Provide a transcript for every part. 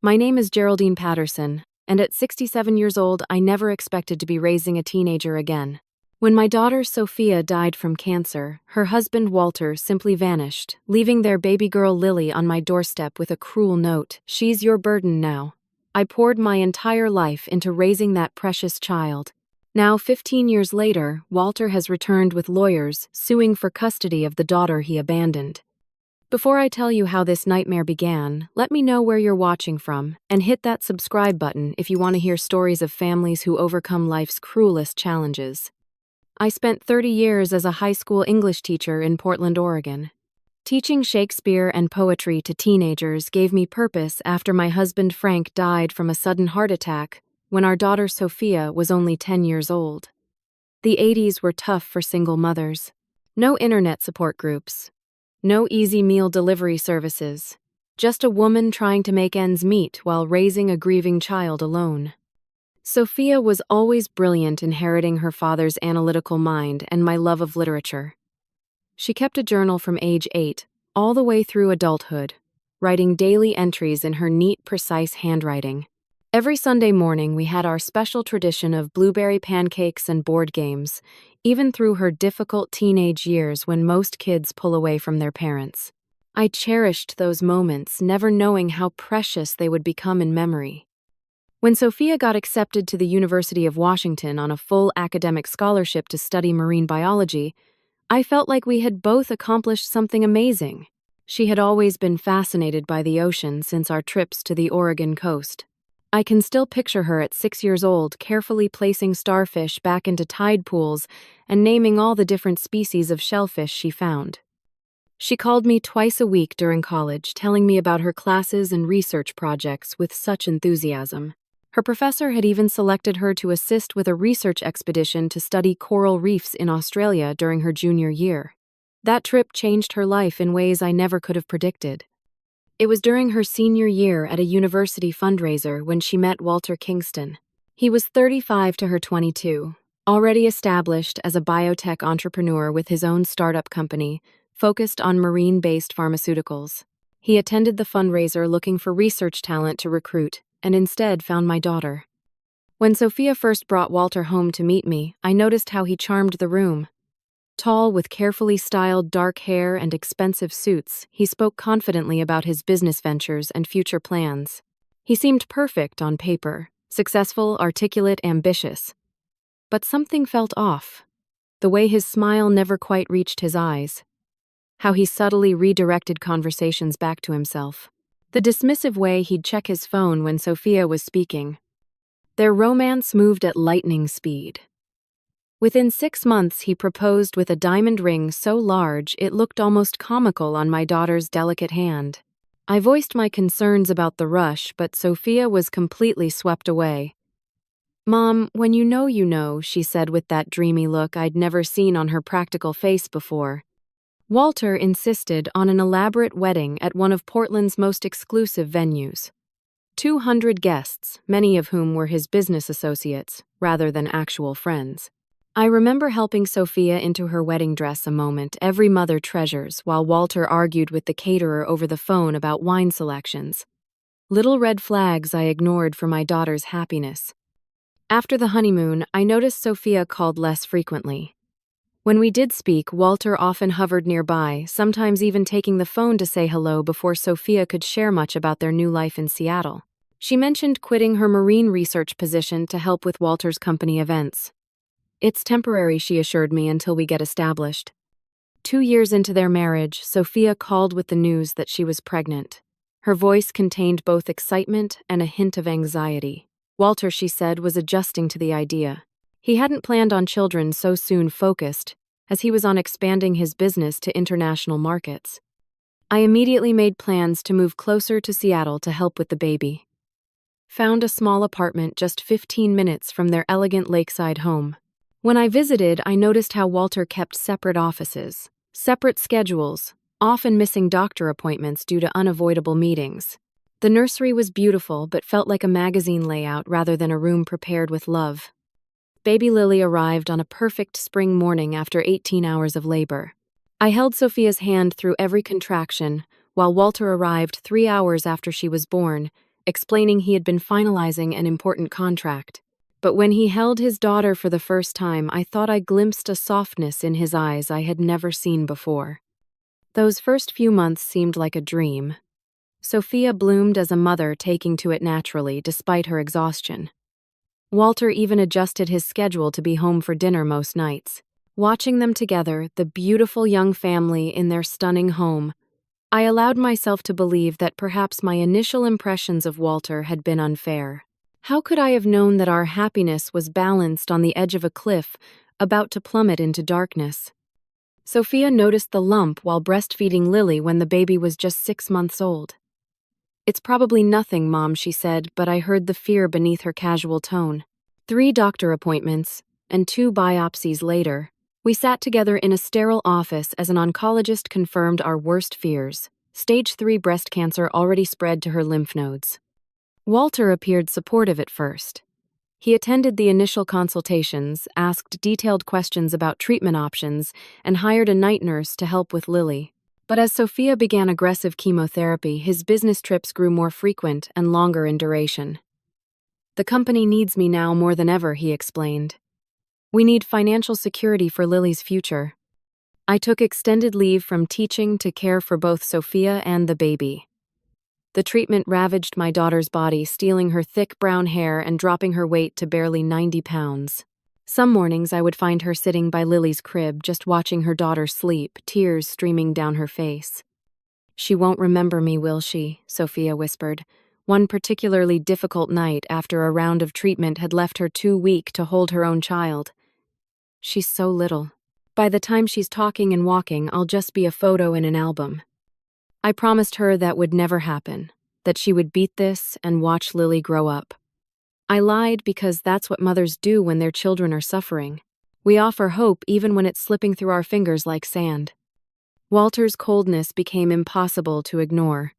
My name is Geraldine Patterson, and at 67 years old, I never expected to be raising a teenager again. When my daughter Sophia died from cancer, her husband Walter simply vanished, leaving their baby girl Lily on my doorstep with a cruel note: "She's your burden now." I poured my entire life into raising that precious child. Now, 15 years later, Walter has returned with lawyers, suing for custody of the daughter he abandoned. Before I tell you how this nightmare began, let me know where you're watching from, and hit that subscribe button if you want to hear stories of families who overcome life's cruelest challenges. I spent 30 years as a high school English teacher in Portland, Oregon. Teaching Shakespeare and poetry to teenagers gave me purpose after my husband Frank died from a sudden heart attack when our daughter Sophia was only 10 years old. The 80s were tough for single mothers. No internet support groups. No easy meal delivery services. Just a woman trying to make ends meet while raising a grieving child alone. Sophia was always brilliant, inheriting her father's analytical mind and my love of literature. She kept a journal from age 8, all the way through adulthood, writing daily entries in her neat, precise handwriting. Every Sunday morning, we had our special tradition of blueberry pancakes and board games, even through her difficult teenage years when most kids pull away from their parents. I cherished those moments, never knowing how precious they would become in memory. When Sophia got accepted to the University of Washington on a full academic scholarship to study marine biology, I felt like we had both accomplished something amazing. She had always been fascinated by the ocean since our trips to the Oregon coast. I can still picture her at 6 years old, carefully placing starfish back into tide pools and naming all the different species of shellfish she found. She called me twice a week during college, telling me about her classes and research projects with such enthusiasm. Her professor had even selected her to assist with a research expedition to study coral reefs in Australia during her junior year. That trip changed her life in ways I never could have predicted. It was during her senior year at a university fundraiser when she met Walter Kingston. He was 35 to her 22, already established as a biotech entrepreneur with his own startup company, focused on marine-based pharmaceuticals. He attended the fundraiser looking for research talent to recruit, and instead found my daughter. When Sophia first brought Walter home to meet me, I noticed how he charmed the room. Tall, with carefully styled dark hair and expensive suits, he spoke confidently about his business ventures and future plans. He seemed perfect on paper, successful, articulate, ambitious. But something felt off. The way his smile never quite reached his eyes. How he subtly redirected conversations back to himself. The dismissive way he'd check his phone when Sophia was speaking. Their romance moved at lightning speed. Within 6 months, he proposed with a diamond ring so large it looked almost comical on my daughter's delicate hand. I voiced my concerns about the rush, but Sophia was completely swept away. "Mom, when you know," she said with that dreamy look I'd never seen on her practical face before. Walter insisted on an elaborate wedding at one of Portland's most exclusive venues. 200 guests, many of whom were his business associates, rather than actual friends. I remember helping Sophia into her wedding dress, a moment every mother treasures, while Walter argued with the caterer over the phone about wine selections. Little red flags I ignored for my daughter's happiness. After the honeymoon, I noticed Sophia called less frequently. When we did speak, Walter often hovered nearby, sometimes even taking the phone to say hello before Sophia could share much about their new life in Seattle. She mentioned quitting her marine research position to help with Walter's company events. "It's temporary," she assured me, "until we get established." 2 years into their marriage, Sophia called with the news that she was pregnant. Her voice contained both excitement and a hint of anxiety. Walter, she said, was adjusting to the idea. He hadn't planned on children so soon, focused, as he was on expanding his business to international markets. I immediately made plans to move closer to Seattle to help with the baby. Found a small apartment just 15 minutes from their elegant lakeside home. When I visited, I noticed how Walter kept separate offices, separate schedules, often missing doctor appointments due to unavoidable meetings. The nursery was beautiful but felt like a magazine layout rather than a room prepared with love. Baby Lily arrived on a perfect spring morning after 18 hours of labor. I held Sophia's hand through every contraction, while Walter arrived 3 hours after she was born, explaining he had been finalizing an important contract. But when he held his daughter for the first time, I thought I glimpsed a softness in his eyes I had never seen before. Those first few months seemed like a dream. Sophia bloomed as a mother, taking to it naturally despite her exhaustion. Walter even adjusted his schedule to be home for dinner most nights. Watching them together, the beautiful young family in their stunning home, I allowed myself to believe that perhaps my initial impressions of Walter had been unfair. How could I have known that our happiness was balanced on the edge of a cliff, about to plummet into darkness? Sophia noticed the lump while breastfeeding Lily when the baby was just 6 months old. "It's probably nothing, Mom," she said, but I heard the fear beneath her casual tone. 3 doctor appointments, and 2 biopsies later, we sat together in a sterile office as an oncologist confirmed our worst fears. Stage 3 breast cancer already spread to her lymph nodes. Walter appeared supportive at first. He attended the initial consultations, asked detailed questions about treatment options, and hired a night nurse to help with Lily. But as Sophia began aggressive chemotherapy, his business trips grew more frequent and longer in duration. "The company needs me now more than ever," he explained. "We need financial security for Lily's future." I took extended leave from teaching to care for both Sophia and the baby. The treatment ravaged my daughter's body, stealing her thick brown hair and dropping her weight to barely 90 pounds. Some mornings I would find her sitting by Lily's crib, just watching her daughter sleep, tears streaming down her face. "She won't remember me, will she?" Sophia whispered. One particularly difficult night after a round of treatment had left her too weak to hold her own child. "She's so little. By the time she's talking and walking, I'll just be a photo in an album." I promised her that would never happen, that she would beat this and watch Lily grow up. I lied because that's what mothers do when their children are suffering. We offer hope even when it's slipping through our fingers like sand. Walter's coldness became impossible to ignore.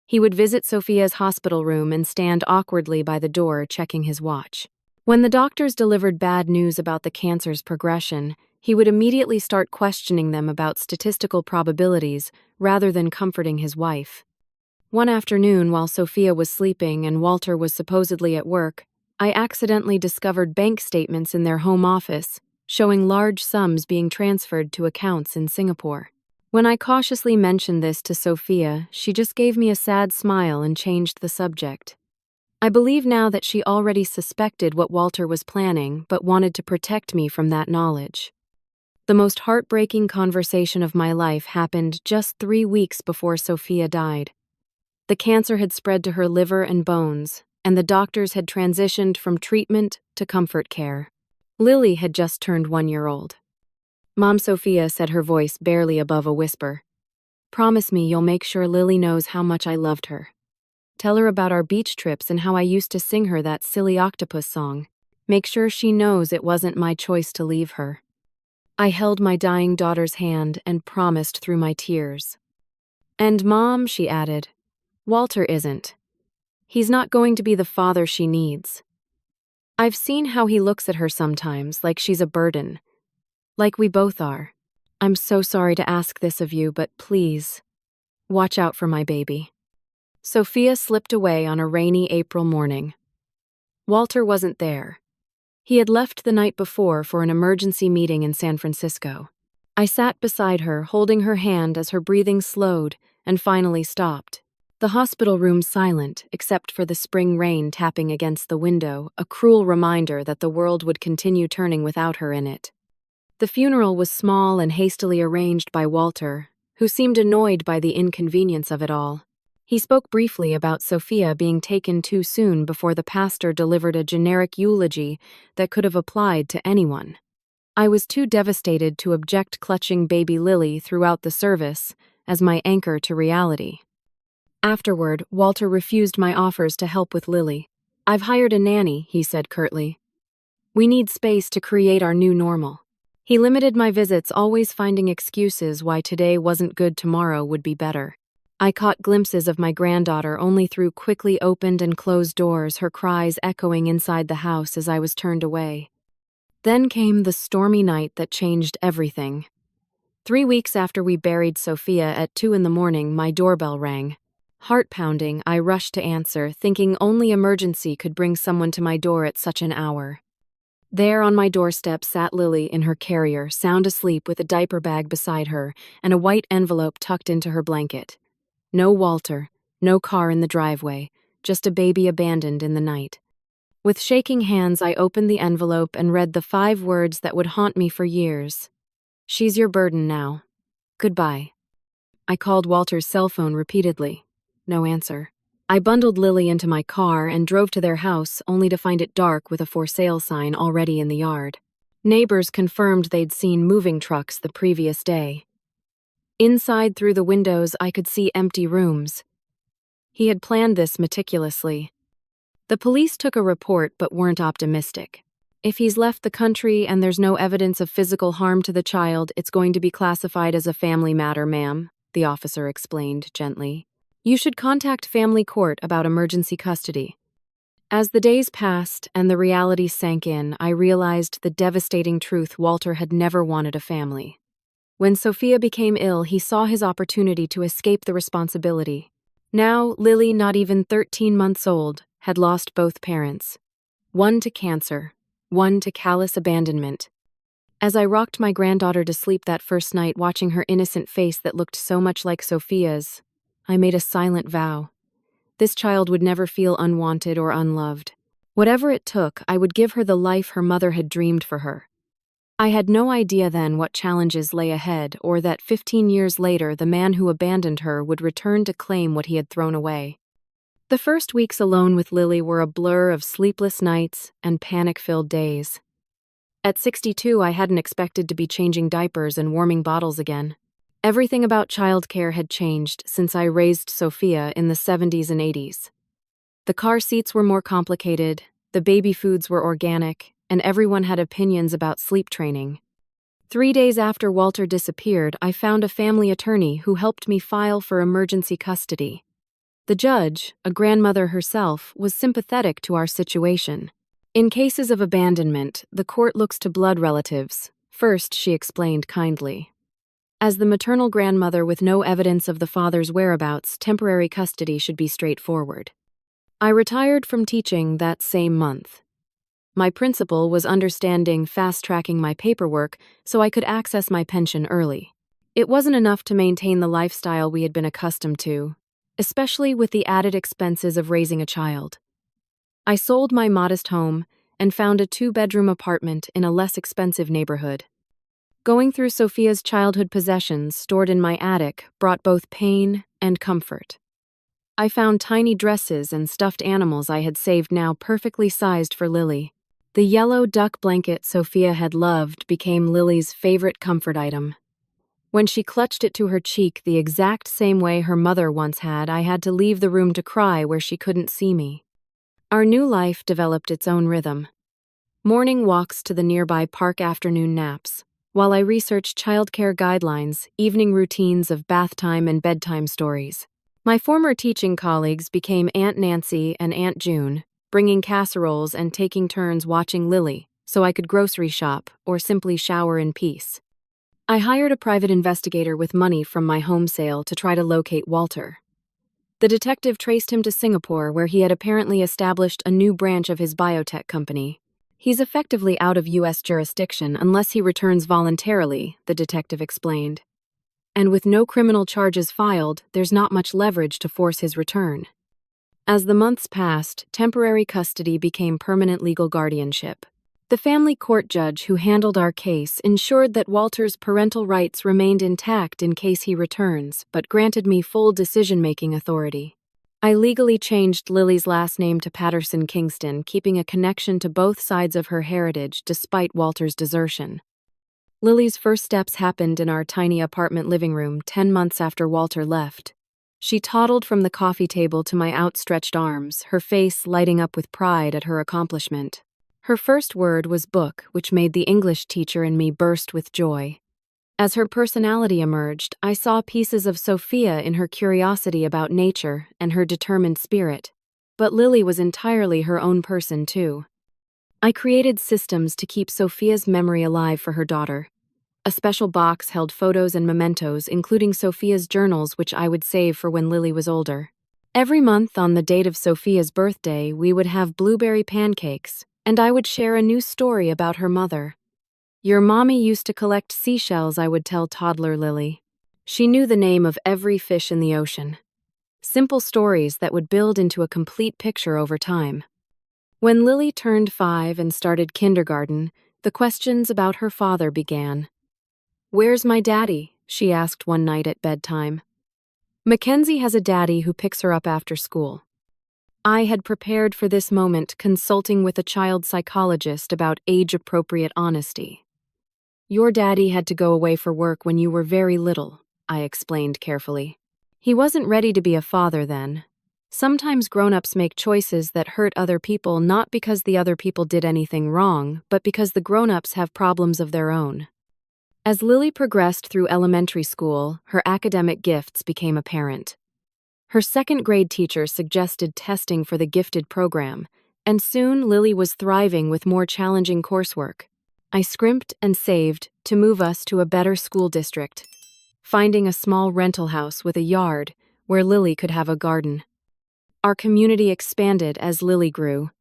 He would visit Sophia's hospital room and stand awkwardly by the door, checking his watch. When the doctors delivered bad news about the cancer's progression, he would immediately start questioning them about statistical probabilities rather than comforting his wife. One afternoon, while Sophia was sleeping and Walter was supposedly at work, I accidentally discovered bank statements in their home office, showing large sums being transferred to accounts in Singapore. When I cautiously mentioned this to Sophia, she just gave me a sad smile and changed the subject. I believe now that she already suspected what Walter was planning, but wanted to protect me from that knowledge. The most heartbreaking conversation of my life happened just 3 weeks before Sophia died. The cancer had spread to her liver and bones, and the doctors had transitioned from treatment to comfort care. Lily had just turned 1 year old. Mom, Sophia said, her voice barely above a whisper. "Promise me you'll make sure Lily knows how much I loved her. Tell her about our beach trips and how I used to sing her that silly octopus song. Make sure she knows it wasn't my choice to leave her." I held my dying daughter's hand and promised through my tears. "And Mom," she added, "Walter isn't. He's not going to be the father she needs. I've seen how he looks at her sometimes, like she's a burden. Like we both are. I'm so sorry to ask this of you, but please, watch out for my baby." Sophia slipped away on a rainy April morning. Walter wasn't there. He had left the night before for an emergency meeting in San Francisco. I sat beside her, holding her hand as her breathing slowed and finally stopped. The hospital room silent, except for the spring rain tapping against the window, a cruel reminder that the world would continue turning without her in it. The funeral was small and hastily arranged by Walter, who seemed annoyed by the inconvenience of it all. He spoke briefly about Sophia being taken too soon before the pastor delivered a generic eulogy that could have applied to anyone. I was too devastated to object, clutching baby Lily throughout the service as my anchor to reality. Afterward, Walter refused my offers to help with Lily. "I've hired a nanny," he said curtly. "We need space to create our new normal." He limited my visits, always finding excuses why today wasn't good, tomorrow would be better. I caught glimpses of my granddaughter only through quickly opened and closed doors, her cries echoing inside the house as I was turned away. Then came the stormy night that changed everything. 3 weeks after we buried Sophia at 2 in the morning, my doorbell rang. Heart pounding, I rushed to answer, thinking only emergency could bring someone to my door at such an hour. There on my doorstep sat Lily in her carrier, sound asleep with a diaper bag beside her and a white envelope tucked into her blanket. No Walter, no car in the driveway, just a baby abandoned in the night. With shaking hands, I opened the envelope and read the 5 words that would haunt me for years. "She's your burden now. Goodbye." I called Walter's cell phone repeatedly. No answer. I bundled Lily into my car and drove to their house, only to find it dark with a for sale sign already in the yard. Neighbors confirmed they'd seen moving trucks the previous day. Inside, through the windows, I could see empty rooms. He had planned this meticulously. The police took a report but weren't optimistic. If he's left the country and there's no evidence of physical harm to the child, it's going to be classified as a family matter, ma'am, the officer explained gently. You should contact family court about emergency custody. As the days passed and the reality sank in, I realized the devastating truth: Walter had never wanted a family. When Sophia became ill, he saw his opportunity to escape the responsibility. Now, Lily, not even 13 months old, had lost both parents. One to cancer, one to callous abandonment. As I rocked my granddaughter to sleep that first night, watching her innocent face that looked so much like Sophia's, I made a silent vow. This child would never feel unwanted or unloved. Whatever it took, I would give her the life her mother had dreamed for her. I had no idea then what challenges lay ahead, or that 15 years later the man who abandoned her would return to claim what he had thrown away. The first weeks alone with Lily were a blur of sleepless nights and panic-filled days. At 62, I hadn't expected to be changing diapers and warming bottles again. Everything about childcare had changed since I raised Sophia in the 70s and 80s. The car seats were more complicated, the baby foods were organic, and everyone had opinions about sleep training. 3 days after Walter disappeared, I found a family attorney who helped me file for emergency custody. The judge, a grandmother herself, was sympathetic to our situation. In cases of abandonment, the court looks to blood relatives. First, she explained kindly. As the maternal grandmother with no evidence of the father's whereabouts, temporary custody should be straightforward. I retired from teaching that same month. My principal was understanding, fast-tracking my paperwork so I could access my pension early. It wasn't enough to maintain the lifestyle we had been accustomed to, especially with the added expenses of raising a child. I sold my modest home and found a 2-bedroom apartment in a less expensive neighborhood. Going through Sophia's childhood possessions stored in my attic brought both pain and comfort. I found tiny dresses and stuffed animals I had saved, now perfectly sized for Lily. The yellow duck blanket Sophia had loved became Lily's favorite comfort item. When she clutched it to her cheek the exact same way her mother once had, I had to leave the room to cry where she couldn't see me. Our new life developed its own rhythm. Morning walks to the nearby park, afternoon naps. While I researched childcare guidelines, evening routines of bath time and bedtime stories. My former teaching colleagues became Aunt Nancy and Aunt June, bringing casseroles and taking turns watching Lily so I could grocery shop or simply shower in peace. I hired a private investigator with money from my home sale to try to locate Walter. The detective traced him to Singapore, where he had apparently established a new branch of his biotech company. He's effectively out of U.S. jurisdiction unless he returns voluntarily, the detective explained. And with no criminal charges filed, there's not much leverage to force his return. As the months passed, temporary custody became permanent legal guardianship. The family court judge who handled our case ensured that Walter's parental rights remained intact in case he returns, but granted me full decision-making authority. I legally changed Lily's last name to Patterson Kingston, keeping a connection to both sides of her heritage despite Walter's desertion. Lily's first steps happened in our tiny apartment living room 10 months after Walter left. She toddled from the coffee table to my outstretched arms, her face lighting up with pride at her accomplishment. Her first word was book, which made the English teacher in me burst with joy. As her personality emerged, I saw pieces of Sophia in her curiosity about nature and her determined spirit. But Lily was entirely her own person, too. I created systems to keep Sophia's memory alive for her daughter. A special box held photos and mementos, including Sophia's journals, which I would save for when Lily was older. Every month on the date of Sophia's birthday, we would have blueberry pancakes, and I would share a new story about her mother. Your mommy used to collect seashells, I would tell toddler Lily. She knew the name of every fish in the ocean. Simple stories that would build into a complete picture over time. When Lily turned 5 and started kindergarten, the questions about her father began. "Where's my daddy?" she asked one night at bedtime. "Mackenzie has a daddy who picks her up after school." I had prepared for this moment, consulting with a child psychologist about age-appropriate honesty. "Your daddy had to go away for work when you were very little," I explained carefully. "He wasn't ready to be a father then. Sometimes grown-ups make choices that hurt other people not because the other people did anything wrong, but because the grown-ups have problems of their own." As Lily progressed through elementary school, her academic gifts became apparent. Her second-grade teacher suggested testing for the gifted program, and soon Lily was thriving with more challenging coursework. I scrimped and saved to move us to a better school district, finding a small rental house with a yard where Lily could have a garden. Our community expanded as Lily grew.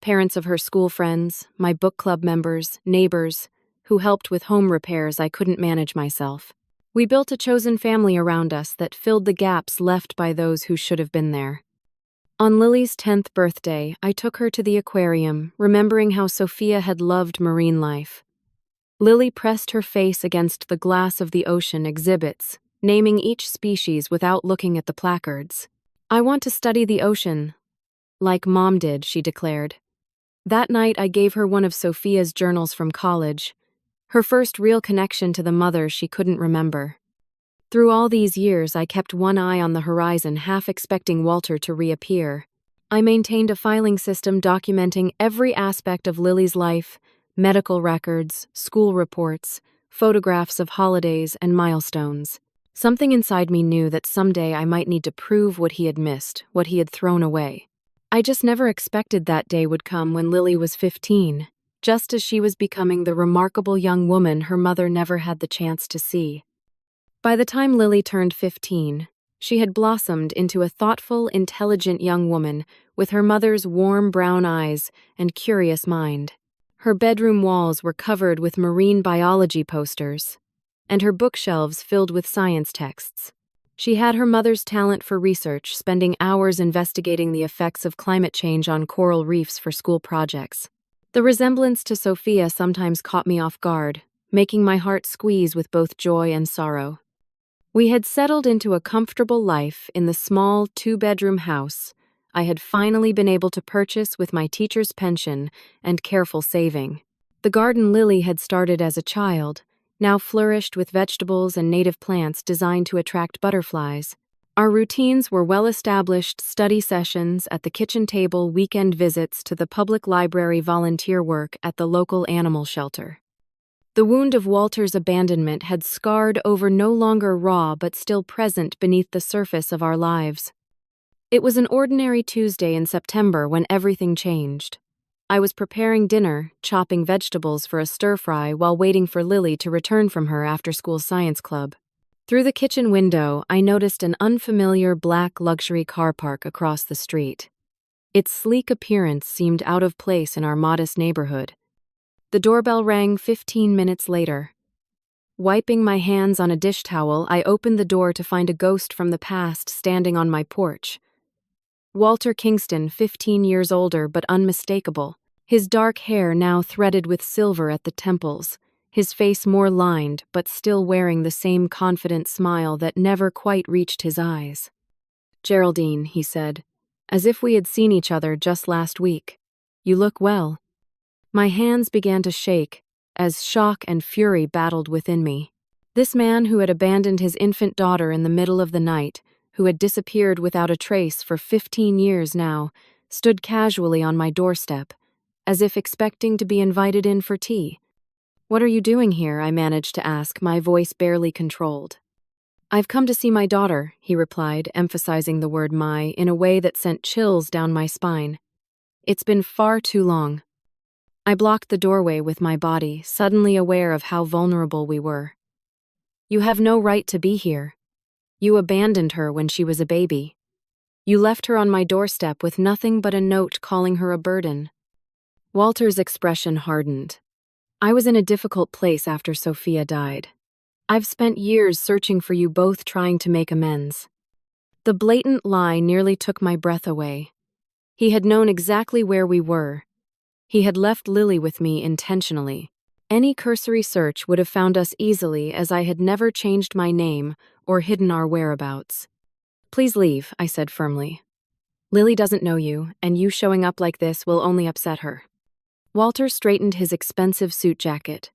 Parents of her school friends, my book club members, neighbors, who helped with home repairs I couldn't manage myself. We built a chosen family around us that filled the gaps left by those who should have been there. On Lily's 10th birthday, I took her to the aquarium, remembering how Sophia had loved marine life. Lily pressed her face against the glass of the ocean exhibits, naming each species without looking at the placards. "I want to study the ocean, like Mom did," she declared. That night, I gave her one of Sophia's journals from college, her first real connection to the mother she couldn't remember. Through all these years, I kept one eye on the horizon, half expecting Walter to reappear. I maintained a filing system documenting every aspect of Lily's life: medical records, school reports, photographs of holidays and milestones. Something inside me knew that someday I might need to prove what he had missed, what he had thrown away. I just never expected that day would come when Lily was 15, just as she was becoming the remarkable young woman her mother never had the chance to see. By the time Lily turned 15, she had blossomed into a thoughtful, intelligent young woman with her mother's warm brown eyes and curious mind. Her bedroom walls were covered with marine biology posters, and her bookshelves filled with science texts. She had her mother's talent for research, spending hours investigating the effects of climate change on coral reefs for school projects. The resemblance to Sophia sometimes caught me off guard, making my heart squeeze with both joy and sorrow. We had settled into a comfortable life in the small 2-bedroom house I had finally been able to purchase with my teacher's pension and careful saving. The garden Lily had started as a child now flourished with vegetables and native plants designed to attract butterflies. Our routines were well-established: study sessions at the kitchen table, weekend visits to the public library, volunteer work at the local animal shelter. The wound of Walter's abandonment had scarred over, no longer raw but still present beneath the surface of our lives. It was an ordinary Tuesday in September when everything changed. I was preparing dinner, chopping vegetables for a stir-fry while waiting for Lily to return from her after-school science club. Through the kitchen window, I noticed an unfamiliar black luxury car park across the street. Its sleek appearance seemed out of place in our modest neighborhood. The doorbell rang 15 minutes later. Wiping my hands on a dish towel, I opened the door to find a ghost from the past standing on my porch. Walter Kingston, 15 years older but unmistakable, his dark hair now threaded with silver at the temples, his face more lined but still wearing the same confident smile that never quite reached his eyes. "Geraldine," he said, as if we had seen each other just last week. "You look well." My hands began to shake as shock and fury battled within me. This man who had abandoned his infant daughter in the middle of the night, who had disappeared without a trace for 15 years now, stood casually on my doorstep, as if expecting to be invited in for tea. "What are you doing here?" I managed to ask, my voice barely controlled. "I've come to see my daughter," he replied, emphasizing the word "my" in a way that sent chills down my spine. "It's been far too long." I blocked the doorway with my body, suddenly aware of how vulnerable we were. "You have no right to be here. You abandoned her when she was a baby." You left her on my doorstep with nothing but a note calling her a burden." Walter's expression hardened. "I was in a difficult place after Sophia died. I've spent years searching for you both, trying to make amends." The blatant lie nearly took my breath away. He had known exactly where we were. He had left Lily with me intentionally. Any cursory search would have found us easily, as I had never changed my name or hidden our whereabouts. "Please leave," I said firmly. "Lily doesn't know you, and you showing up like this will only upset her." Walter straightened his expensive suit jacket.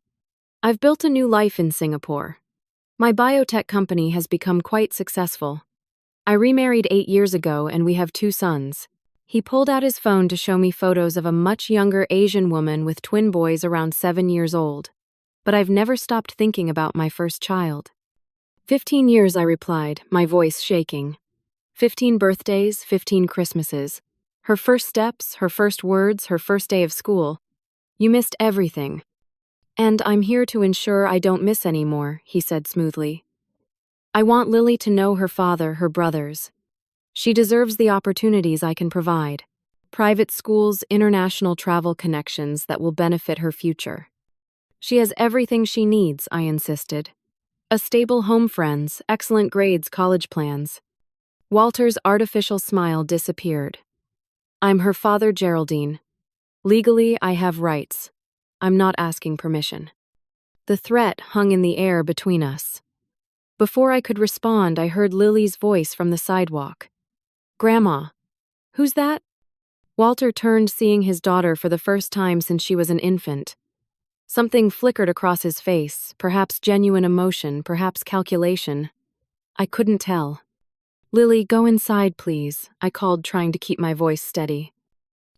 "I've built a new life in Singapore. My biotech company has become quite successful. I remarried 8 years ago and we have 2 sons." He pulled out his phone to show me photos of a much younger Asian woman with twin boys around 7 years old. "But I've never stopped thinking about my first child." 15 years, I replied, my voice shaking. 15 birthdays, 15 Christmases. Her first steps, her first words, her first day of school. You missed everything. "And I'm here to ensure I don't miss any more," he said smoothly. "I want Lily to know her father, her brothers. She deserves the opportunities I can provide. Private schools, international travel connections that will benefit her future. She has everything she needs," I insisted. "A stable home, friends, excellent grades, college plans." Walter's artificial smile disappeared. "I'm her father, Geraldine. Legally, I have rights. I'm not asking permission." The threat hung in the air between us. Before I could respond, I heard Lily's voice from the sidewalk. "Grandma." "Who's that?" Walter turned, seeing his daughter for the first time since she was an infant. Something flickered across his face, perhaps genuine emotion, perhaps calculation. I couldn't tell. "Lily, go inside, please," I called, trying to keep my voice steady.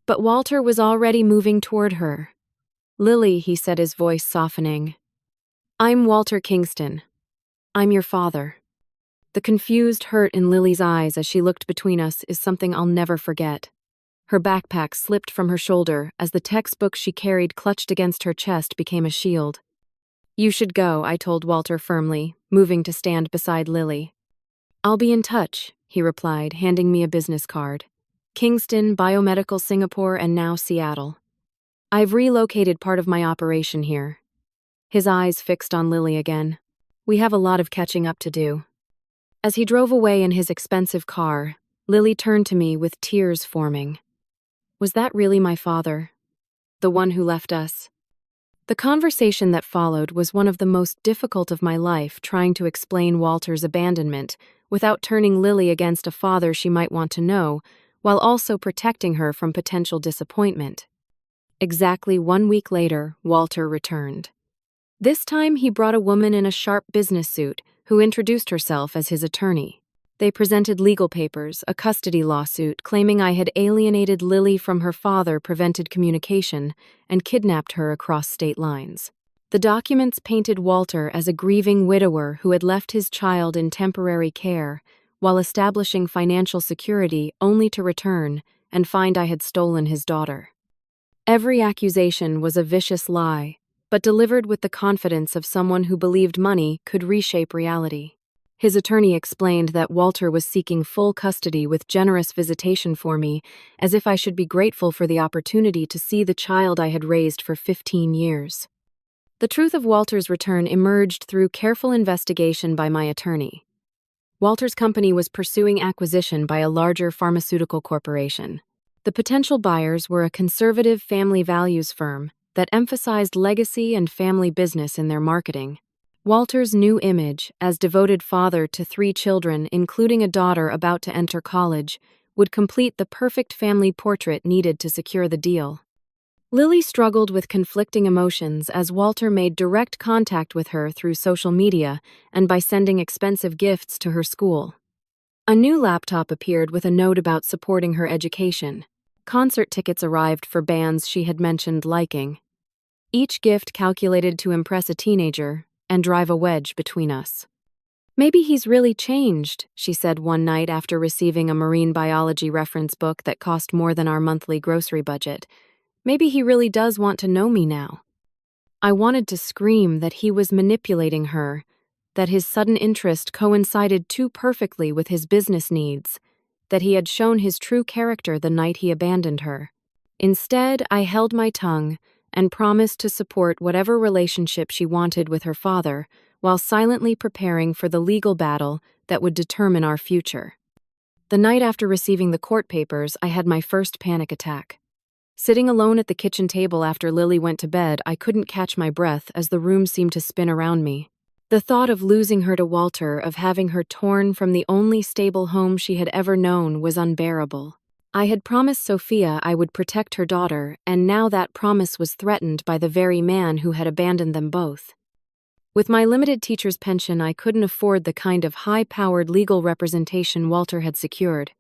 But Walter was already moving toward her. "Lily," he said, his voice softening. "I'm Walter Kingston. I'm your father." The confused hurt in Lily's eyes as she looked between us is something I'll never forget. Her backpack slipped from her shoulder as the textbook she carried clutched against her chest became a shield. "You should go," I told Walter firmly, moving to stand beside Lily. "I'll be in touch," he replied, handing me a business card. "Kingston, Biomedical Singapore, and now Seattle. I've relocated part of my operation here." His eyes fixed on Lily again. "We have a lot of catching up to do." As he drove away in his expensive car, Lily turned to me with tears forming. Was that really my father? The one who left us? The conversation that followed was one of the most difficult of my life, trying to explain Walter's abandonment without turning Lily against a father she might want to know, while also protecting her from potential disappointment. Exactly 1 week later, Walter returned. This time he brought a woman in a sharp business suit who introduced herself as his attorney. They presented legal papers, a custody lawsuit claiming I had alienated Lily from her father, prevented communication, and kidnapped her across state lines. The documents painted Walter as a grieving widower who had left his child in temporary care while establishing financial security, only to return and find I had stolen his daughter. Every accusation was a vicious lie, but delivered with the confidence of someone who believed money could reshape reality. His attorney explained that Walter was seeking full custody with generous visitation for me, as if I should be grateful for the opportunity to see the child I had raised for 15 years. The truth of Walter's return emerged through careful investigation by my attorney. Walter's company was pursuing acquisition by a larger pharmaceutical corporation. The potential buyers were a conservative family values firm that emphasized legacy and family business in their marketing. Walter's new image, as devoted father to 3 children, including a daughter about to enter college, would complete the perfect family portrait needed to secure the deal. Lily struggled with conflicting emotions as Walter made direct contact with her through social media and by sending expensive gifts to her school. A new laptop appeared with a note about supporting her education. Concert tickets arrived for bands she had mentioned liking. Each gift calculated to impress a teenager and drive a wedge between us. "Maybe he's really changed," she said one night after receiving a marine biology reference book that cost more than our monthly grocery budget. "Maybe he really does want to know me now." I wanted to scream that he was manipulating her, that his sudden interest coincided too perfectly with his business needs. that he had shown his true character the night he abandoned her. Instead, I held my tongue and promised to support whatever relationship she wanted with her father, while silently preparing for the legal battle that would determine our future. The night after receiving the court papers, I had my first panic attack. Sitting alone at the kitchen table after Lily went to bed, I couldn't catch my breath as the room seemed to spin around me. The thought of losing her to Walter, of having her torn from the only stable home she had ever known, was unbearable. I had promised Sophia I would protect her daughter, and now that promise was threatened by the very man who had abandoned them both. With my limited teacher's pension, I couldn't afford the kind of high-powered legal representation Walter had secured.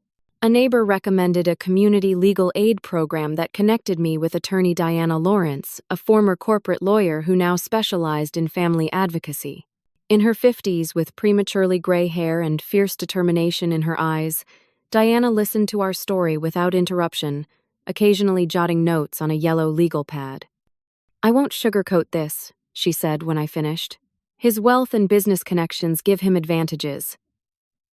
A neighbor recommended a community legal aid program that connected me with attorney Diana Lawrence, a former corporate lawyer who now specialized in family advocacy. In her 50s, with prematurely gray hair and fierce determination in her eyes, Diana listened to our story without interruption, occasionally jotting notes on a yellow legal pad. "I won't sugarcoat this," she said when I finished. "His wealth and business connections give him advantages.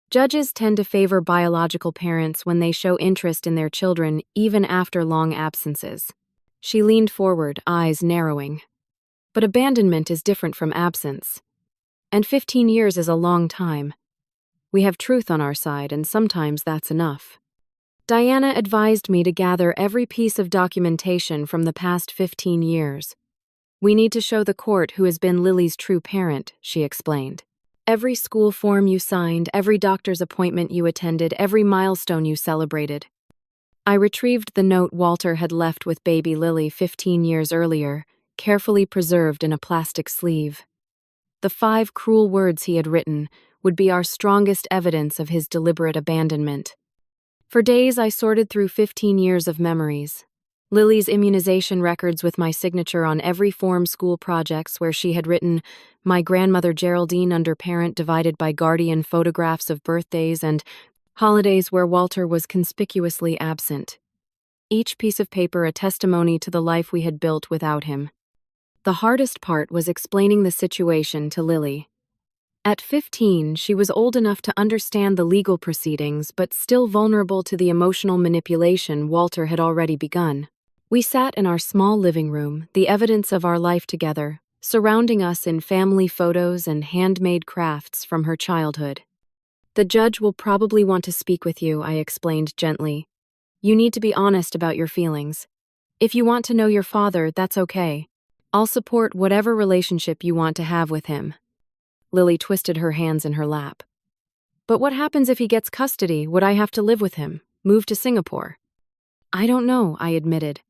Judges tend to favor biological parents when they show interest in their children, even after long absences." She leaned forward, eyes narrowing. "But abandonment is different from absence. And 15 years is a long time. We have truth on our side, and sometimes that's enough." Diana advised me to gather every piece of documentation from the past 15 years. "We need to show the court who has been Lily's true parent," she explained. "Every school form you signed, every doctor's appointment you attended, every milestone you celebrated." I retrieved the note Walter had left with baby Lily 15 years earlier, carefully preserved in a plastic sleeve. The 5 cruel words he had written would be our strongest evidence of his deliberate abandonment. For days, I sorted through 15 years of memories. Lily's immunization records with my signature on every form, school projects where she had written "My grandmother Geraldine" under parent divided by guardian, photographs of birthdays and holidays where Walter was conspicuously absent. Each piece of paper a testimony to the life we had built without him. The hardest part was explaining the situation to Lily. At 15, she was old enough to understand the legal proceedings, but still vulnerable to the emotional manipulation Walter had already begun. We sat in our small living room, the evidence of our life together, surrounding us in family photos and handmade crafts from her childhood. "The judge will probably want to speak with you," I explained gently. "You need to be honest about your feelings. If you want to know your father, that's okay. I'll support whatever relationship you want to have with him." Lily twisted her hands in her lap. "But what happens if he gets custody? Would I have to live with him? Move to Singapore?" "I don't know," I admitted.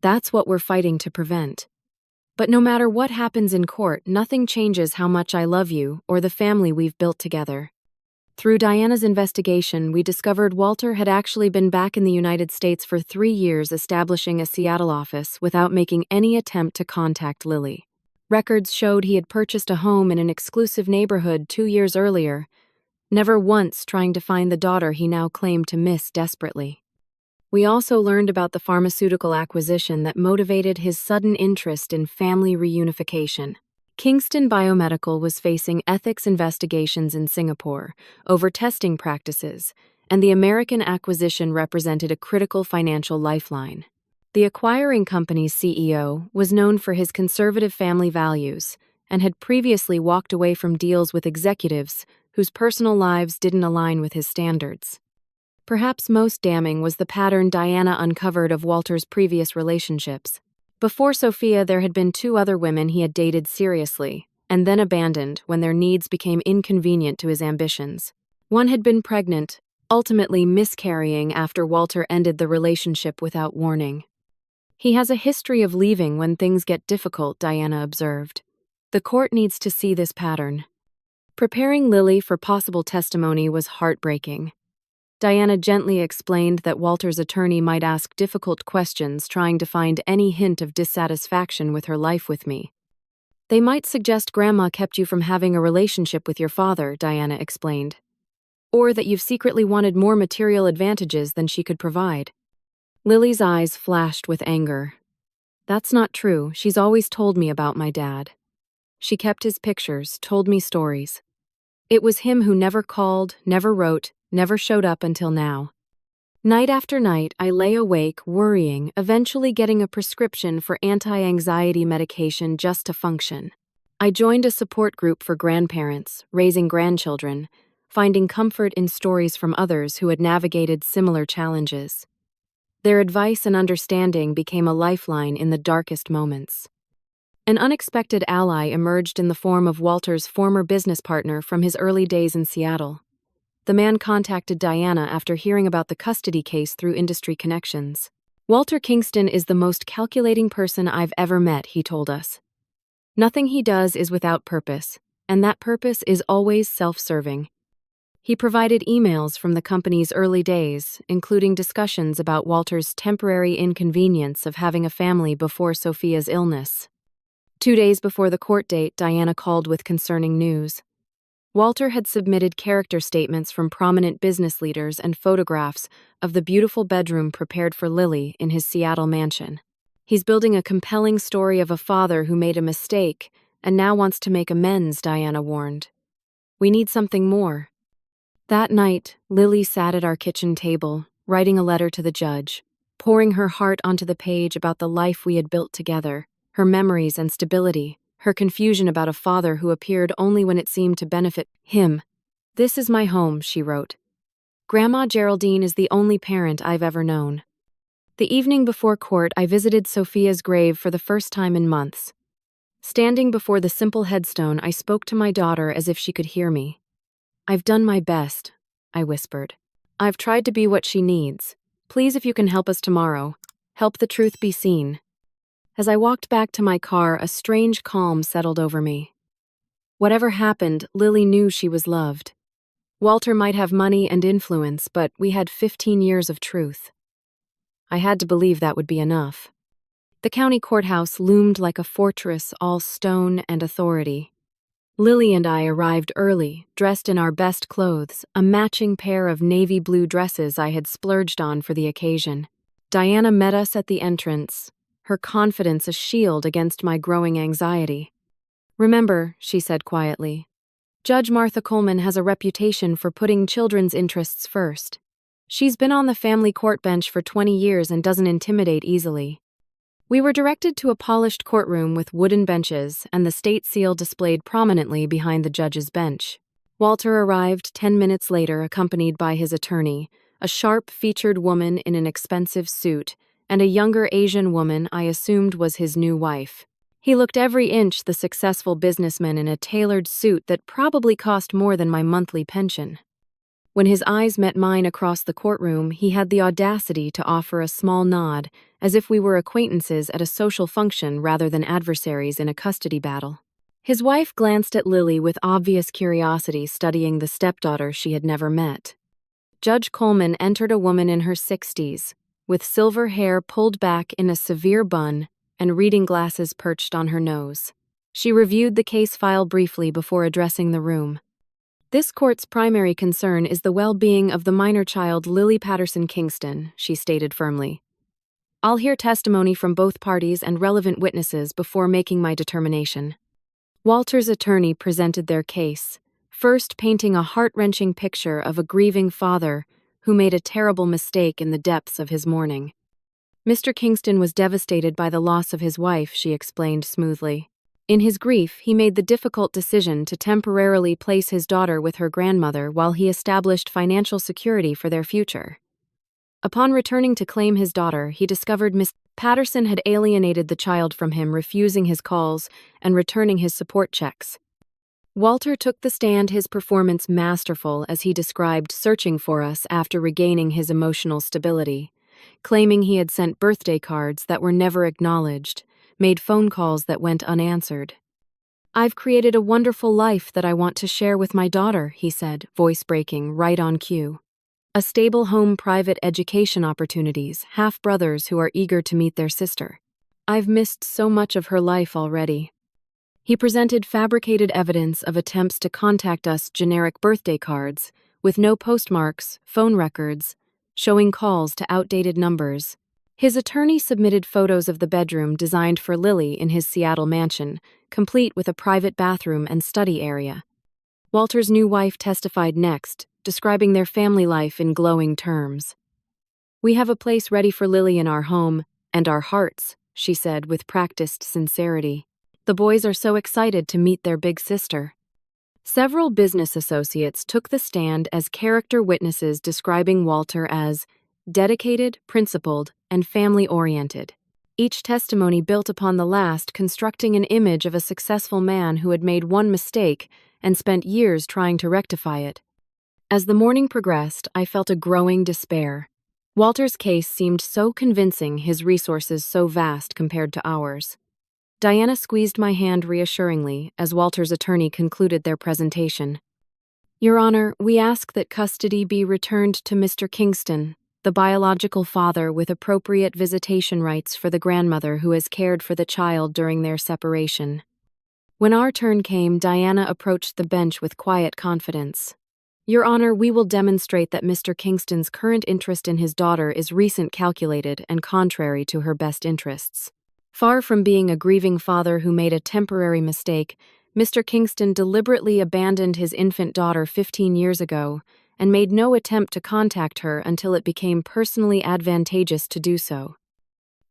"That's what we're fighting to prevent. But no matter what happens in court, nothing changes how much I love you or the family we've built together." Through Diana's investigation, we discovered Walter had actually been back in the United States for 3 years, establishing a Seattle office without making any attempt to contact Lily. Records showed he had purchased a home in an exclusive neighborhood 2 years earlier, never once trying to find the daughter he now claimed to miss desperately. We also learned about the pharmaceutical acquisition that motivated his sudden interest in family reunification. Kingston Biomedical was facing ethics investigations in Singapore over testing practices, and the American acquisition represented a critical financial lifeline. The acquiring company's CEO was known for his conservative family values and had previously walked away from deals with executives whose personal lives didn't align with his standards. Perhaps most damning was the pattern Diana uncovered of Walter's previous relationships. Before Sophia, there had been 2 other women he had dated seriously, and then abandoned when their needs became inconvenient to his ambitions. One had been pregnant, ultimately miscarrying after Walter ended the relationship without warning. "He has a history of leaving when things get difficult," Diana observed. "The court needs to see this pattern." Preparing Lily for possible testimony was heartbreaking. Diana gently explained that Walter's attorney might ask difficult questions, trying to find any hint of dissatisfaction with her life with me. "They might suggest Grandma kept you from having a relationship with your father," Diana explained. "Or that you've secretly wanted more material advantages than she could provide." Lily's eyes flashed with anger. "That's not true. She's always told me about my dad. She kept his pictures, told me stories. It was him who never called, never wrote, never showed up until now." Night after night, I lay awake, worrying, eventually getting a prescription for anti-anxiety medication just to function. I joined a support group for grandparents, raising grandchildren, finding comfort in stories from others who had navigated similar challenges. Their advice and understanding became a lifeline in the darkest moments. An unexpected ally emerged in the form of Walter's former business partner from his early days in Seattle. The man contacted Diana after hearing about the custody case through industry connections. Walter Kingston is the most calculating person I've ever met, he told us. Nothing he does is without purpose, and that purpose is always self-serving. He provided emails from the company's early days, including discussions about Walter's temporary inconvenience of having a family before Sophia's illness. 2 days before the court date, Diana called with concerning news. Walter had submitted character statements from prominent business leaders and photographs of the beautiful bedroom prepared for Lily in his Seattle mansion. He's building a compelling story of a father who made a mistake and now wants to make amends, Diana warned. We need something more. That night, Lily sat at our kitchen table, writing a letter to the judge, pouring her heart onto the page about the life we had built together, her memories and stability, her confusion about a father who appeared only when it seemed to benefit him. This is my home, she wrote. Grandma Geraldine is the only parent I've ever known. The evening before court, I visited Sophia's grave for the first time in months. Standing before the simple headstone, I spoke to my daughter as if she could hear me. I've done my best, I whispered. I've tried to be what she needs. Please, if you can help us tomorrow, help the truth be seen. As I walked back to my car, a strange calm settled over me. Whatever happened, Lily knew she was loved. Walter might have money and influence, but we had 15 years of truth. I had to believe that would be enough. The county courthouse loomed like a fortress, all stone and authority. Lily and I arrived early, dressed in our best clothes, a matching pair of navy blue dresses I had splurged on for the occasion. Diana met us at the entrance, her confidence a shield against my growing anxiety. Remember, she said quietly, Judge Martha Coleman has a reputation for putting children's interests first. She's been on the family court bench for 20 years and doesn't intimidate easily. We were directed to a polished courtroom with wooden benches and the state seal displayed prominently behind the judge's bench. Walter arrived 10 minutes later, accompanied by his attorney, a sharp-featured woman in an expensive suit, and a younger Asian woman I assumed was his new wife. He looked every inch the successful businessman in a tailored suit that probably cost more than my monthly pension. When his eyes met mine across the courtroom, he had the audacity to offer a small nod, as if we were acquaintances at a social function rather than adversaries in a custody battle. His wife glanced at Lily with obvious curiosity, studying the stepdaughter she had never met. Judge Coleman entered a woman in her 60s, with silver hair pulled back in a severe bun and reading glasses perched on her nose. She reviewed the case file briefly before addressing the room. This court's primary concern is the well-being of the minor child Lily Patterson Kingston, she stated firmly. I'll hear testimony from both parties and relevant witnesses before making my determination. Walter's attorney presented their case, first painting a heart-wrenching picture of a grieving father who made a terrible mistake in the depths of his mourning. Mr. Kingston was devastated by the loss of his wife, she explained smoothly. In his grief, he made the difficult decision to temporarily place his daughter with her grandmother while he established financial security for their future. Upon returning to claim his daughter, he discovered Miss Patterson had alienated the child from him, refusing his calls and returning his support checks. Walter took the stand, his performance masterful as he described searching for us after regaining his emotional stability, claiming he had sent birthday cards that were never acknowledged, made phone calls that went unanswered. I've created a wonderful life that I want to share with my daughter, he said, voice breaking, right on cue. A stable home, private education opportunities, half-brothers who are eager to meet their sister. I've missed so much of her life already. He presented fabricated evidence of attempts to contact us, generic birthday cards, with no postmarks, phone records, showing calls to outdated numbers. His attorney submitted photos of the bedroom designed for Lily in his Seattle mansion, complete with a private bathroom and study area. Walter's new wife testified next, describing their family life in glowing terms. "We have a place ready for Lily in our home, and our hearts," she said with practiced sincerity. "The boys are so excited to meet their big sister." Several business associates took the stand as character witnesses describing Walter as dedicated, principled, and family-oriented. Each testimony built upon the last, constructing an image of a successful man who had made one mistake and spent years trying to rectify it. As the morning progressed, I felt a growing despair. Walter's case seemed so convincing, his resources so vast compared to ours. Diana squeezed my hand reassuringly as Walter's attorney concluded their presentation. "Your Honor, we ask that custody be returned to Mr. Kingston, the biological father, with appropriate visitation rights for the grandmother who has cared for the child during their separation." When our turn came, Diana approached the bench with quiet confidence. "Your Honor, we will demonstrate that Mr. Kingston's current interest in his daughter is recent, calculated, and contrary to her best interests. Far from being a grieving father who made a temporary mistake, Mr. Kingston deliberately abandoned his infant daughter 15 years ago and made no attempt to contact her until it became personally advantageous to do so."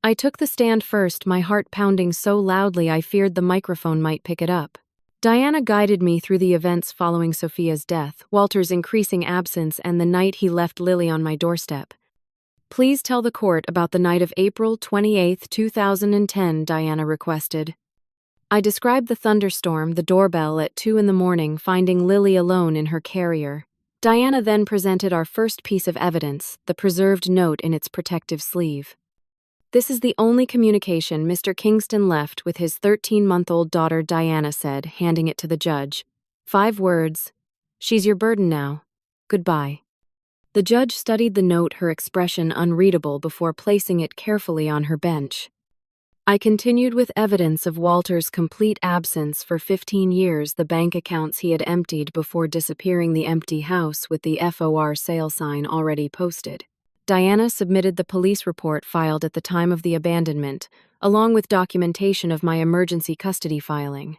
I took the stand first, my heart pounding so loudly I feared the microphone might pick it up. Diana guided me through the events following Sophia's death, Walter's increasing absence, and the night he left Lily on my doorstep. "Please tell the court about the night of April 28, 2010, Diana requested. I described the thunderstorm, the doorbell at 2 in the morning, finding Lily alone in her carrier. Diana then presented our first piece of evidence, the preserved note in its protective sleeve. "This is the only communication Mr. Kingston left with his 13-month-old daughter," Diana said, handing it to the judge. 5 words. "She's your burden now. Goodbye." The judge studied the note, her expression unreadable, before placing it carefully on her bench. I continued with evidence of Walter's complete absence for 15 years, the bank accounts he had emptied before disappearing, the empty house with the FOR sale sign already posted. Diana submitted the police report filed at the time of the abandonment, along with documentation of my emergency custody filing.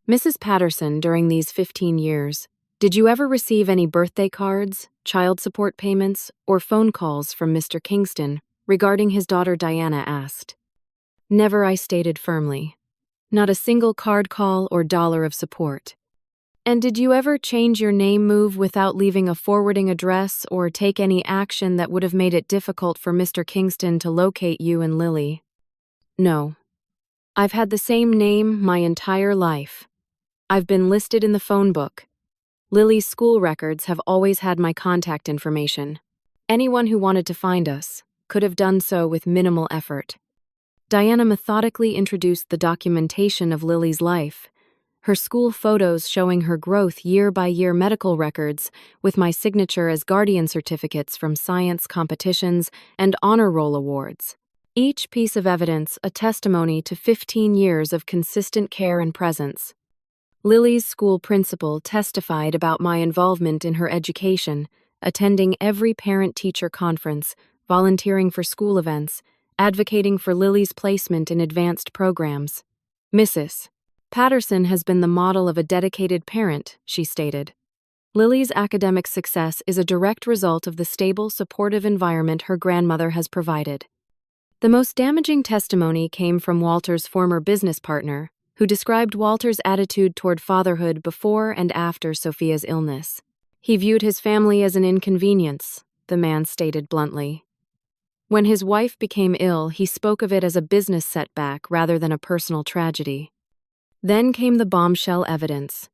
"Mrs. Patterson, during these 15 years, did you ever receive any birthday cards, child support payments, or phone calls from Mr. Kingston regarding his daughter?" Diana asked. "Never," I stated firmly. "Not a single card call or dollar of support." "And did you ever change your name, move without leaving a forwarding address, or take any action that would have made it difficult for Mr. Kingston to locate you and Lily?" "No. I've had the same name my entire life. I've been listed in the phone book. Lily's school records have always had my contact information. Anyone who wanted to find us could have done so with minimal effort." Diana methodically introduced the documentation of Lily's life, her school photos showing her growth year by year, medical records with my signature as guardian, certificates from science competitions and honor roll awards. Each piece of evidence a testimony to 15 years of consistent care and presence. Lily's school principal testified about my involvement in her education, attending every parent-teacher conference, volunteering for school events, advocating for Lily's placement in advanced programs. "Mrs. Patterson has been the model of a dedicated parent," she stated. "Lily's academic success is a direct result of the stable, supportive environment her grandmother has provided." The most damaging testimony came from Walter's former business partner, who described Walter's attitude toward fatherhood before and after Sophia's illness. "He viewed his family as an inconvenience," the man stated bluntly. "When his wife became ill, he spoke of it as a business setback rather than a personal tragedy." Then came the bombshell evidence.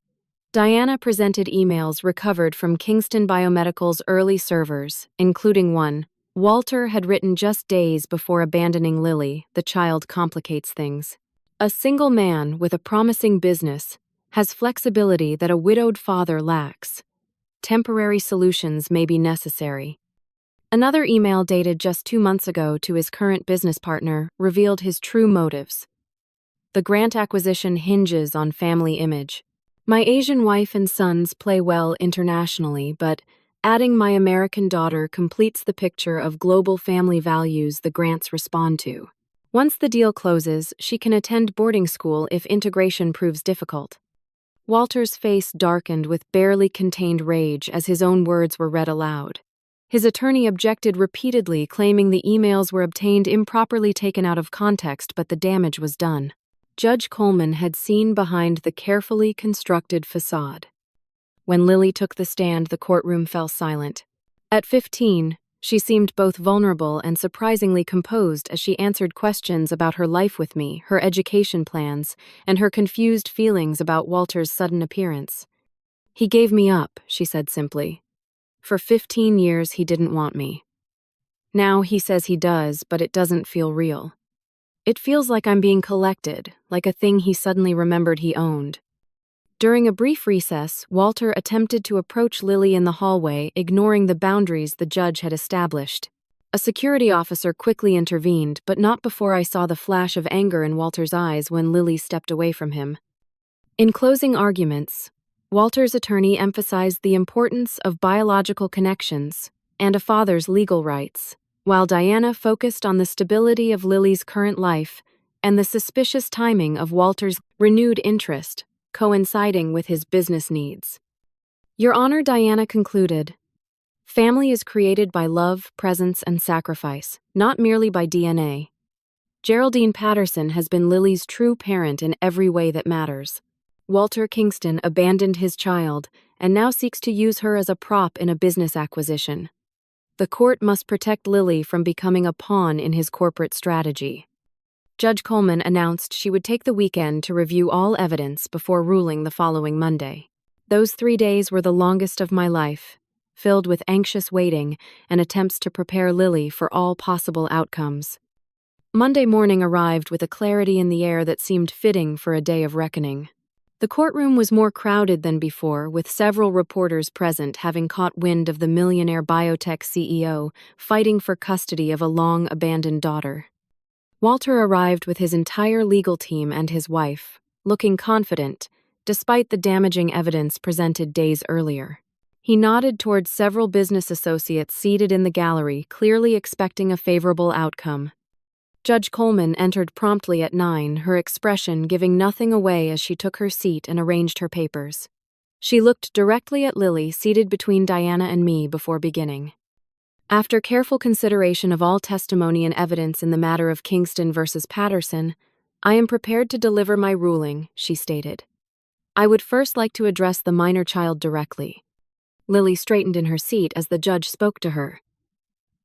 Diana presented emails recovered from Kingston Biomedical's early servers, including one Walter had written just days before abandoning Lily. "The child complicates things. A single man with a promising business has flexibility that a widowed father lacks. Temporary solutions may be necessary." Another email dated just 2 months ago to his current business partner revealed his true motives. "The grant acquisition hinges on family image. My Asian wife and sons play well internationally, but adding my American daughter completes the picture of global family values the grants respond to. Once the deal closes, she can attend boarding school if integration proves difficult." Walter's face darkened with barely contained rage as his own words were read aloud. His attorney objected repeatedly, claiming the emails were obtained improperly taken out of context, but the damage was done. Judge Coleman had seen behind the carefully constructed facade. When Lily took the stand, the courtroom fell silent. At 15, she seemed both vulnerable and surprisingly composed as she answered questions about her life with me, her education plans, and her confused feelings about Walter's sudden appearance. "He gave me up," she said simply. "For 15 years he didn't want me. Now he says he does, but it doesn't feel real. It feels like I'm being collected, like a thing he suddenly remembered he owned." During a brief recess, Walter attempted to approach Lily in the hallway, ignoring the boundaries the judge had established. A security officer quickly intervened, but not before I saw the flash of anger in Walter's eyes when Lily stepped away from him. In closing arguments, Walter's attorney emphasized the importance of biological connections and a father's legal rights, while Diana focused on the stability of Lily's current life and the suspicious timing of Walter's renewed interest, coinciding with his business needs. "Your Honor," Diana concluded, "family is created by love, presence, and sacrifice, not merely by DNA. Geraldine Patterson has been Lily's true parent in every way that matters. Walter Kingston abandoned his child and now seeks to use her as a prop in a business acquisition. The court must protect Lily from becoming a pawn in his corporate strategy." Judge Coleman announced she would take the weekend to review all evidence before ruling the following Monday. Those 3 days were the longest of my life, filled with anxious waiting and attempts to prepare Lily for all possible outcomes. Monday morning arrived with a clarity in the air that seemed fitting for a day of reckoning. The courtroom was more crowded than before, with several reporters present having caught wind of the millionaire biotech CEO fighting for custody of a long-abandoned daughter. Walter arrived with his entire legal team and his wife, looking confident, despite the damaging evidence presented days earlier. He nodded towards several business associates seated in the gallery, clearly expecting a favorable outcome. Judge Coleman entered promptly at 9, her expression giving nothing away as she took her seat and arranged her papers. She looked directly at Lily, seated between Diana and me, before beginning. "After careful consideration of all testimony and evidence in the matter of Kingston versus Patterson, I am prepared to deliver my ruling," she stated. "I would first like to address the minor child directly." Lily straightened in her seat as the judge spoke to her.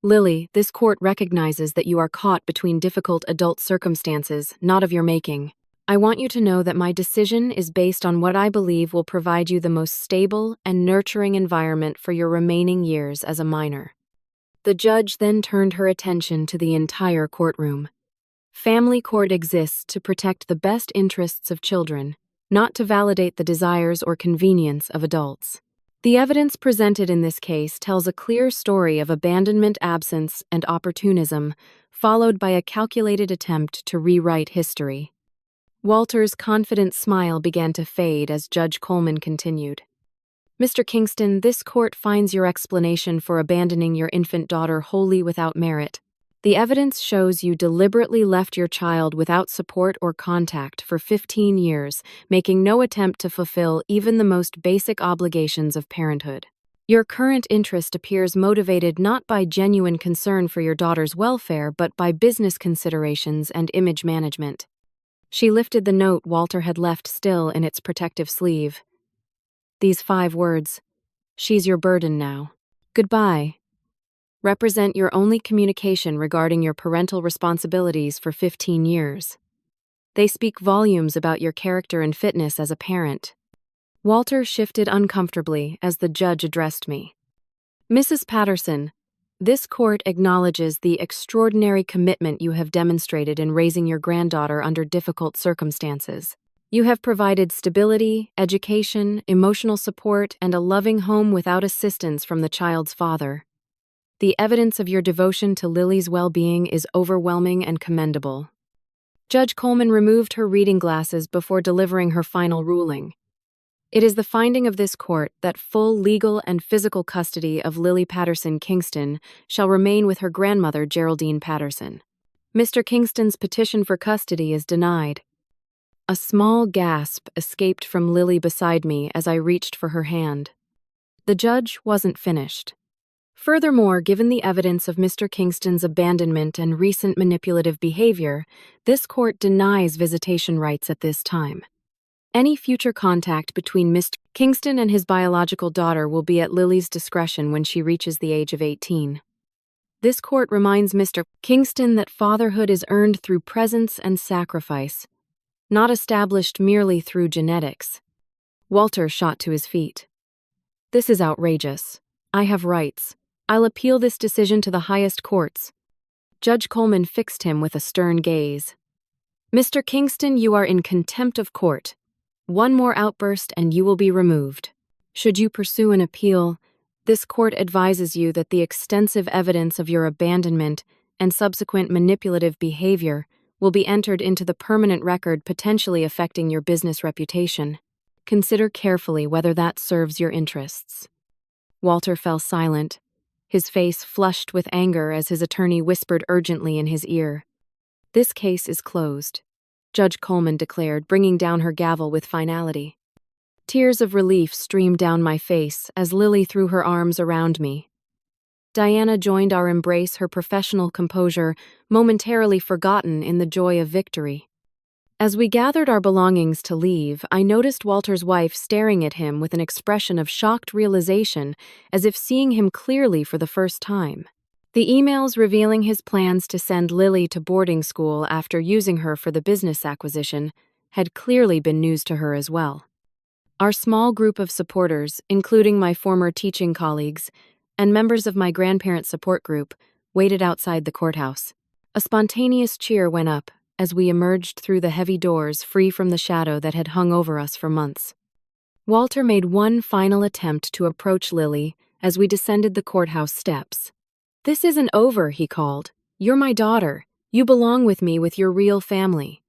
"Lily, this court recognizes that you are caught between difficult adult circumstances, not of your making. I want you to know that my decision is based on what I believe will provide you the most stable and nurturing environment for your remaining years as a minor." The judge then turned her attention to the entire courtroom. Family court exists to protect the best interests of children, not to validate the desires or convenience of adults. The evidence presented in this case tells a clear story of abandonment, absence, and opportunism, followed by a calculated attempt to rewrite history. Walter's confident smile began to fade as Judge Coleman continued. "Mr. Kingston, this court finds your explanation for abandoning your infant daughter wholly without merit. The evidence shows you deliberately left your child without support or contact for 15 years, making no attempt to fulfill even the most basic obligations of parenthood. Your current interest appears motivated not by genuine concern for your daughter's welfare, but by business considerations and image management." She lifted the note Walter had left still in its protective sleeve. These 5 words, "She's your burden now. Goodbye," represent your only communication regarding your parental responsibilities for 15 years. They speak volumes about your character and fitness as a parent. Walter shifted uncomfortably as the judge addressed me. "Mrs. Patterson, this court acknowledges the extraordinary commitment you have demonstrated in raising your granddaughter under difficult circumstances. You have provided stability, education, emotional support, and a loving home without assistance from the child's father. The evidence of your devotion to Lily's well-being is overwhelming and commendable." Judge Coleman removed her reading glasses before delivering her final ruling. "It is the finding of this court that full legal and physical custody of Lily Patterson Kingston shall remain with her grandmother, Geraldine Patterson. Mr. Kingston's petition for custody is denied." A small gasp escaped from Lily beside me as I reached for her hand. The judge wasn't finished. Furthermore, given the evidence of Mr. Kingston's abandonment and recent manipulative behavior, this court denies visitation rights at this time. Any future contact between Mr. Kingston and his biological daughter will be at Lily's discretion when she reaches the age of 18. This court reminds Mr. Kingston that fatherhood is earned through presence and sacrifice, not established merely through genetics. Walter shot to his feet. This is outrageous. I have rights. I'll appeal this decision to the highest courts. Judge Coleman fixed him with a stern gaze. Mr. Kingston, you are in contempt of court. One more outburst and you will be removed. Should you pursue an appeal, this court advises you that the extensive evidence of your abandonment and subsequent manipulative behavior will be entered into the permanent record, potentially affecting your business reputation. Consider carefully whether that serves your interests. Walter fell silent, his face flushed with anger as his attorney whispered urgently in his ear. This case is closed, Judge Coleman declared, bringing down her gavel with finality. Tears of relief streamed down my face as Lily threw her arms around me. Diana joined our embrace, her professional composure momentarily forgotten in the joy of victory. As we gathered our belongings to leave, I noticed Walter's wife staring at him with an expression of shocked realization, as if seeing him clearly for the first time. The emails revealing his plans to send Lily to boarding school after using her for the business acquisition had clearly been news to her as well. Our small group of supporters, including my former teaching colleagues and members of my grandparent support group, waited outside the courthouse. A spontaneous cheer went up as we emerged through the heavy doors, free from the shadow that had hung over us for months. Walter made one final attempt to approach Lily as we descended the courthouse steps. "This isn't over," he called. "You're my daughter. You belong with me, with your real family."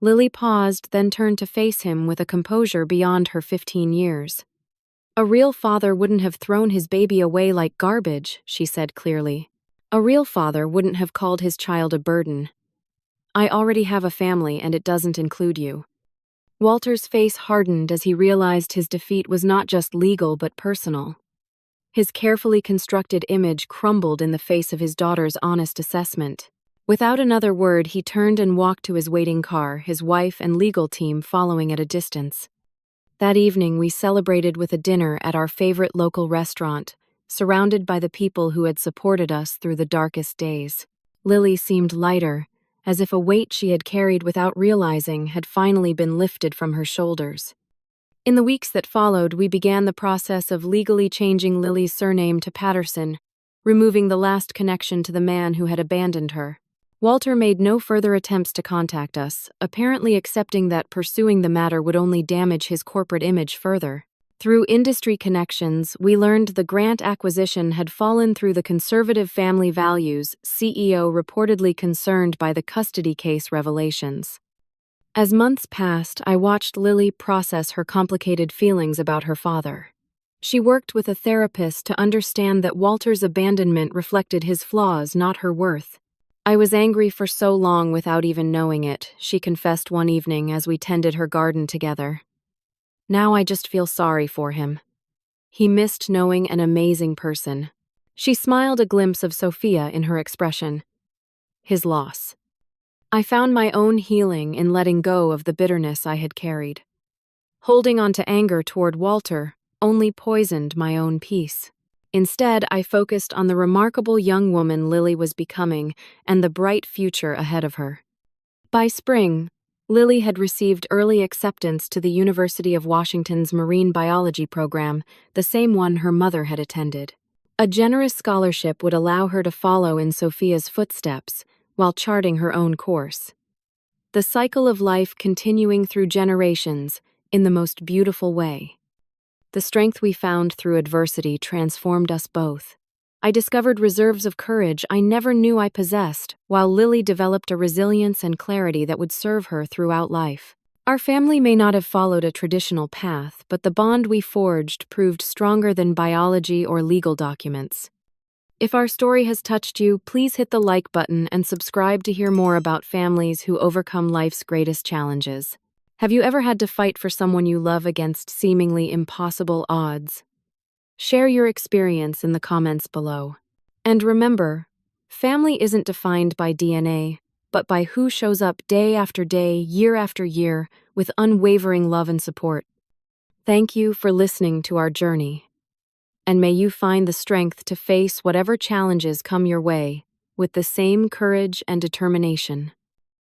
Lily paused, then turned to face him with a composure beyond her 15 years. "A real father wouldn't have thrown his baby away like garbage," she said clearly. "A real father wouldn't have called his child a burden. I already have a family, and it doesn't include you." Walter's face hardened as he realized his defeat was not just legal but personal. His carefully constructed image crumbled in the face of his daughter's honest assessment. Without another word, he turned and walked to his waiting car, his wife and legal team following at a distance. That evening, we celebrated with a dinner at our favorite local restaurant, surrounded by the people who had supported us through the darkest days. Lily seemed lighter, as if a weight she had carried without realizing had finally been lifted from her shoulders. In the weeks that followed, we began the process of legally changing Lily's surname to Patterson, removing the last connection to the man who had abandoned her. Walter made no further attempts to contact us, apparently accepting that pursuing the matter would only damage his corporate image further. Through industry connections, we learned the Grant acquisition had fallen through the conservative family values, CEO reportedly concerned by the custody case revelations. As months passed, I watched Lily process her complicated feelings about her father. She worked with a therapist to understand that Walter's abandonment reflected his flaws, not her worth. "I was angry for so long without even knowing it," she confessed one evening as we tended her garden together. "Now I just feel sorry for him. He missed knowing an amazing person." She smiled, a glimpse of Sophia in her expression. "His loss. I found my own healing in letting go of the bitterness I had carried. Holding on to anger toward Walter only poisoned my own peace. Instead, I focused on the remarkable young woman Lily was becoming and the bright future ahead of her." By spring, Lily had received early acceptance to the University of Washington's marine biology program, the same one her mother had attended. A generous scholarship would allow her to follow in Sophia's footsteps while charting her own course. The cycle of life continuing through generations in the most beautiful way. The strength we found through adversity transformed us both. I discovered reserves of courage I never knew I possessed, while Lily developed a resilience and clarity that would serve her throughout life. Our family may not have followed a traditional path, but the bond we forged proved stronger than biology or legal documents. If our story has touched you, please hit the like button and subscribe to hear more about families who overcome life's greatest challenges. Have you ever had to fight for someone you love against seemingly impossible odds? Share your experience in the comments below. And remember, family isn't defined by DNA, but by who shows up day after day, year after year, with unwavering love and support. Thank you for listening to our journey. And may you find the strength to face whatever challenges come your way with the same courage and determination.